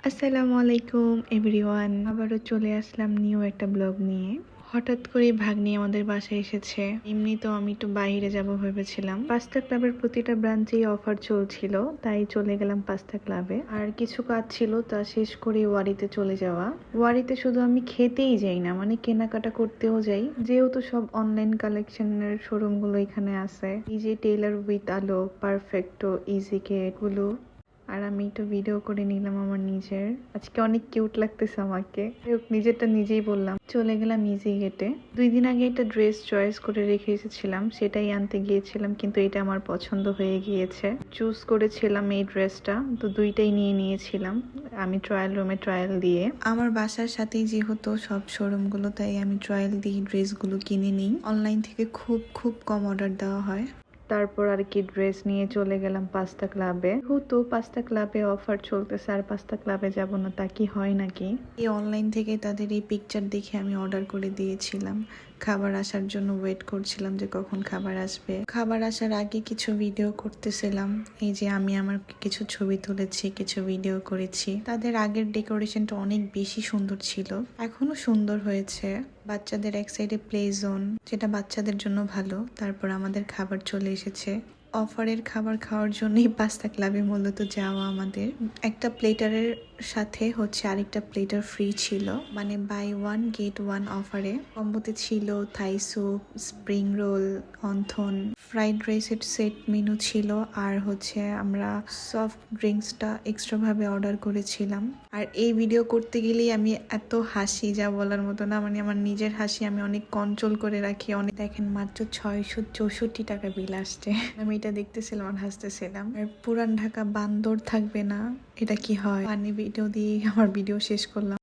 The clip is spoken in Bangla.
আসসালামু আলাইকুম এভরিওয়ান, আবারও চলে আসলাম নিউ একটা ব্লগ নিয়ে। হঠাৎ করে ভাগ্নি আমাদের বাসায় এসেছে। এমনি তো আমি একটু বাইরে যাব ভেবেছিলাম। পাস্তা ক্লাবের প্রতিটা ব্রাঞ্চেই অফার চলছিল, তাই চলে গেলাম পাস্তা ক্লাবে। আর কিছু কাজ ছিল, তা শেষ করে ওয়ারিতে চলে যাওয়া। ওয়ারিতে শুধু আমি খেতেই যাই না, মানে কেনাকাটা করতেও যাই, যেহেতু সব অনলাইন কালেকশনের শোরুম গুলো এখানে আছে। এই যে টেইলার উইথ আলো, পারফেক্টো, ইজিকে গুলো। আর আমি একটু ভিডিও করে নিলাম আমার নিজের। আজকে অনেক কিউট লাগতেছে আমাকে। নিজেরটা নিজেই বললাম। চলে গেলাম ইজি গেটে। 2 দিন আগে একটা ড্রেস চয়েস করে রেখে এসেছিলাম, সেটাই আনতে গিয়েছিলাম, কিন্তু এটা আমার পছন্দ হয়ে গিয়েছে। চুজ করেছিলাম এই ড্রেসটা, তো দুইটাই নিয়ে নিয়েছিলাম আমি ট্রায়াল রুমে ট্রায়াল দিয়ে। আমার বাসার সাথেই যেহেতু সব শোরুম গুলো, তাই আমি ট্রায়াল দিয়ে ড্রেসগুলো কিনে নিই। অনলাইন থেকে খুব খুব কম অর্ডার দেওয়া হয়। তারপর আর কি ড্রেস নিয়ে চলে গেলাম পাস্তা ক্লাবে। যেহেতু পাস্তা ক্লাবে অফার চলতেছে, আর পাস্তা ক্লাবে যাব না তা কি হয় নাকি। এই অনলাইন থেকে তাদের এই পিকচার দেখে আমি অর্ডার করে দিয়েছিলাম। খাবার আসার জন্য ওয়েট করছিলাম যে কখন খাবার আসবে। খাবার আসার আগে কিছু ভিডিও করতেছিলাম। এই যে আমি আমার কিছু ছবি তুলেছি, কিছু ভিডিও করেছি। তাদের আগের ডেকোরেশনটা অনেক বেশি সুন্দর ছিল, এখনো সুন্দর হয়েছে। বাচ্চাদের এক সাইডে প্লে জোন, যেটা বাচ্চাদের জন্য ভালো। তারপর আমাদের খাবার চলে এসেছে। অফারের খাবার খাওয়ার জন্যই পাস্তা ক্লাবে মূলত যাওয়া আমাদের। একটা প্লেটারের সাথে হচ্ছে আরেকটা প্লেটার ফ্রি ছিল, মানে বাই ওয়ান গেট ওয়ান অফারে। কম্বোতে ছিল Thai soup, spring roll, wonton, fried রাইসের সেট মেনু ছিল, আর হচ্ছে আমরা সফট ড্রিঙ্কসটা এক্সট্রা ভাবে অর্ডার করেছিলাম। আর এই ভিডিও করতে গেলেই আমি এত হাসি, যা বলার মতো না। মানে আমার নিজের হাসি আমি অনেক কন্ট্রোল করে রাখি। অনেক দেখেন, মাত্র 664 টাকা বিল আসছে। আমি এটা দেখতেছিলাম আর হাসতেছিলাম। আর পুরান ঢাকা বান্দর থাকবে না, এটা কি হয়? পানি ভিডিও দিয়ে আমার ভিডিও শেষ করলাম।